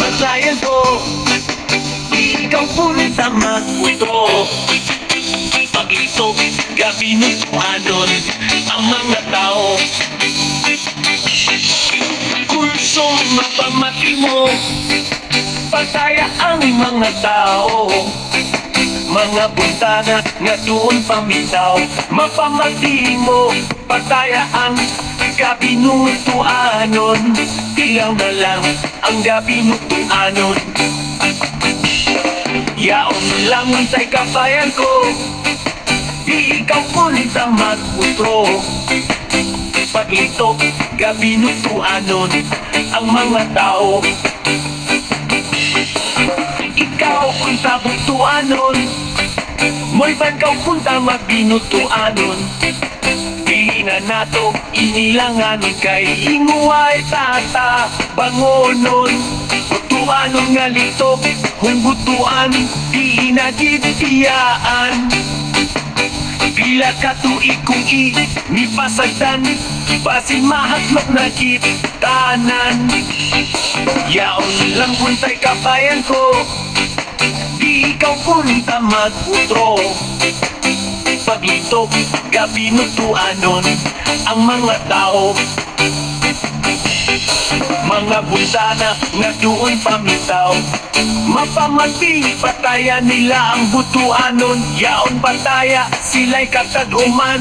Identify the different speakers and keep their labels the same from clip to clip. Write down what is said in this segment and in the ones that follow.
Speaker 1: Patayan ko, ikaw punta magputro. Pag-isok, gabi nutuanon ang mga tao. Kursong mapamati mo, pataya ang mga tao. Mga buntana nga doon pamitaw, mapamati mo, pataya ang gabi nutuanon. Tilaw na lang ang gabi nutuanon. Yaon lang untay kabayan ko, di ikaw punta magputro. Pag-itok, gabi nutuanon ang mga tao. Ikaw punta butuanon, mo'y bangkaw punta magbinutuanon. Di na nato inilangan kay inguay tata bangonon. Butuanon nga litok, kung butuan di inagitiyaan. Pila ka tuig kung inipasagdan, basin mahatlok na kitanan. Yaon lang puntay kabayan ko, di ikaw punta magputro. Paglitok, gabi nutuanon ang mga tao. Mga buntana nga doon pamitaw, mapamati, pataya nila ang butuanon. Yaon pataya, sila'y kataguman,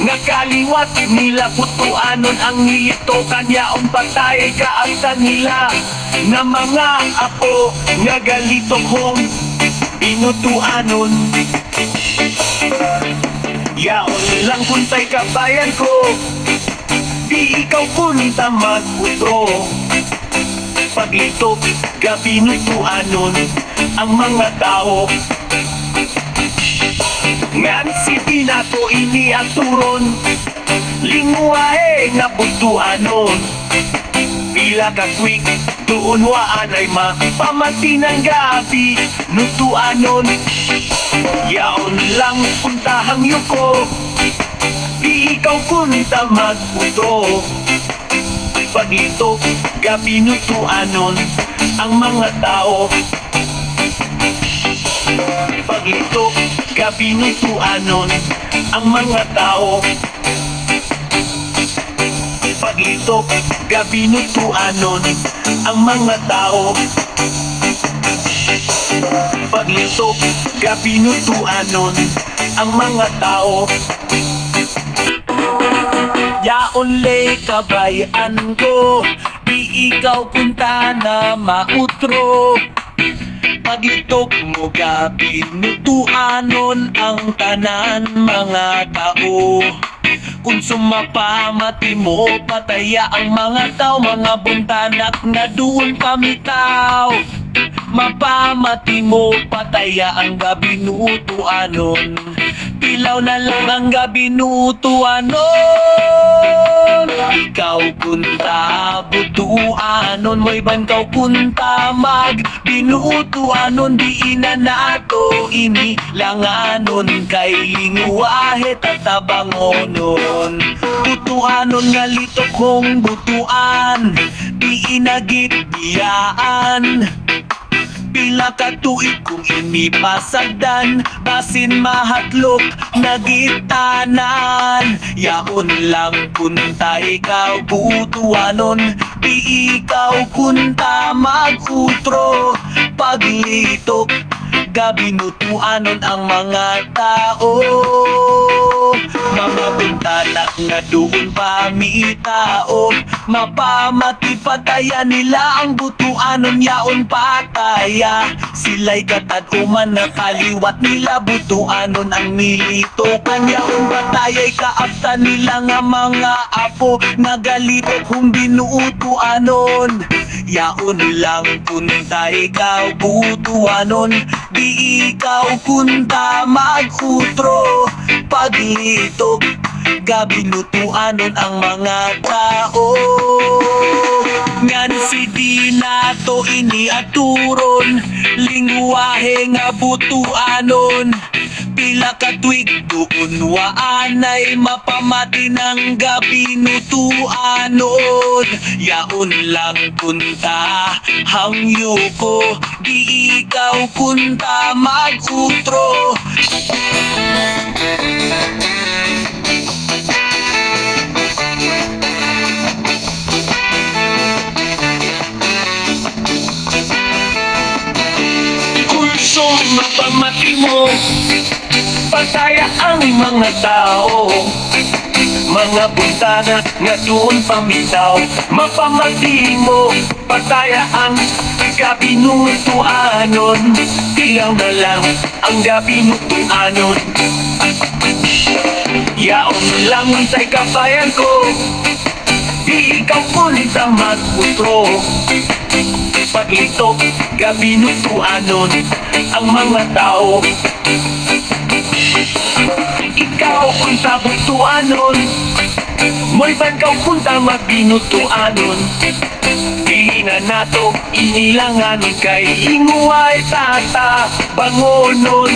Speaker 1: nga kaliwat nila butuanon ang niyitokan. Yaon pataya, kaagtan nila na mga apo, nga galito kong binutuanon. Yaon lang puntay kabayan ko, di ikaw punta magputro. Paglitok, gabi nutuanon ang mga tao. Ngan si nato ini aturon, lingwahe nga butuanon. Pila ka quick, tuon waan ay mapamati ng gabi nutuanon. Yaon lang puntahang yuko, di ikaw punta magputro. Paglitok, gabi nutuanon ang mga tao. Paglitok, gabi nutuanon ang mga tao. Paglitok, gabi nutuanon ang mga tao. Paglitok, gabi nutuanon ang mga tao. Yaon lay kabayan ko, di ikaw punta na mautro. Paglitok mo, gabi nutuanon ang tanan mga tao. Kung sumapamati mo, pataya ang mga tao. Mga buntanak na doon pamitaw, mapamati mo, pataya ang gabi nutuanon. Pilaw na lang ang gabi nutuanon. Ikaw punta butuanon, mo'y bangkaw punta mag binutuanon. Di ina nato inilanganon kay linguwahe tatabangonon. Butuanon nga lito kong butuan, di inagit biyaan. Pila ka tuig kung inipasagdan, basin mahatlok nagitanan. Yaon lang punta ikaw butuanon, di ikaw punta magutro. Paglitok, gabi nutuanon ang mga tao. Mga bintana nga doon pamitao, mapamati, pataya nila ang butuanon. Yaon pataya, sila'y kataguman na kaliwat nila butuanon ang nilitokan. Yaon pataya'y kaaptan nila nga mga apo, nagalito kung binutuanon. Yaon lang punta ikaw butuanon, di ikaw punta magutro. Paglitok, gabi nutuanon ang mga tao. Ngan si di nato ini aturon, lingwahe nga butuanon. Pila ka tuig doon waanay mapamati ng gabi nutuanon. Yaon lang kunta hangyo ko, di ikaw kunta mag-utro. Kulsong mapamati mo, pataya ang mga tao. Mga buntana nga doon pamitaw, mapamati mo, pataya ang gabi nutuanon. Tiyaw na lang ang gabi nutuanon. Yaon lang unsay kabayan ko, di ikaw punta mag-utro. Paglito, gabi nutuanon ang mga tao. Ikaw punta butuanon, mo'y bankaw punta magbinutuanon. Di na nato inilangan kay inguay tata bangonon.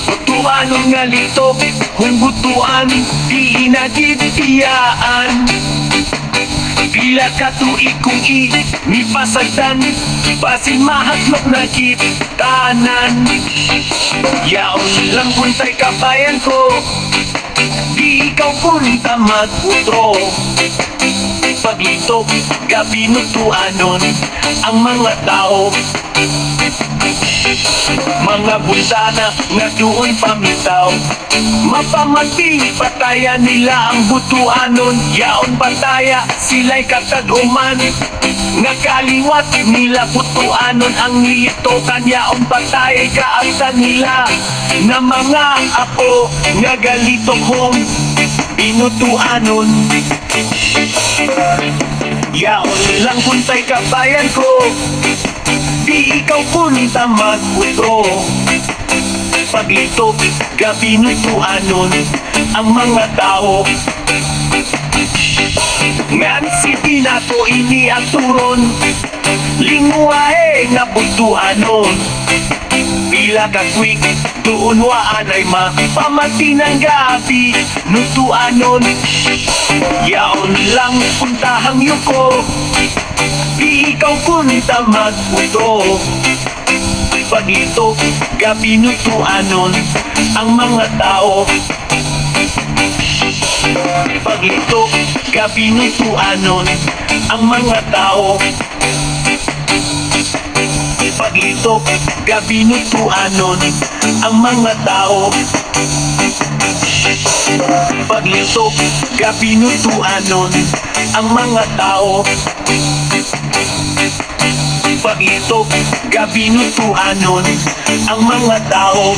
Speaker 1: Butuanon nga litok, hunggutuan, di na gitiyaan. Pila ka tuig kung mipasagdan, basin mahatlok na kitanan. Yaon lang puntay kabayan ko, di ikaw punta mag-utro. Paglitok, gabi nutuanon ang mga tao. Mga buntana nga doon pamitaw, mapamati pataya nila ang butuanon. Yaon pataya sila'y kataguman, nga kaliwat nila butuanon ang nilitokan. Yaon pataya kaagtan nila na mga apo nga galito kong binutuanon. Yaon lang puntay kabayan ko, di ikaw punta mag-utro. Paglitok, gabi nutuanon ang mga tao. Ngan city na to ini ang turon, lingwahe nga butuanon. Pila ka quick, tuon waanay mapamati ng gabi nutuanon. Yaon lang puntahang yuko, di ikaw punta mag-utro. Paglito, gabi nutuanon ang mga tao. Paglito, gabi nutuanon ang mga tao. Paglito, gabi nutuanon ang mga tao. Paglito, gabi nutuanon ang mga tao. Paglito, gabi nutuanon ang mga tao.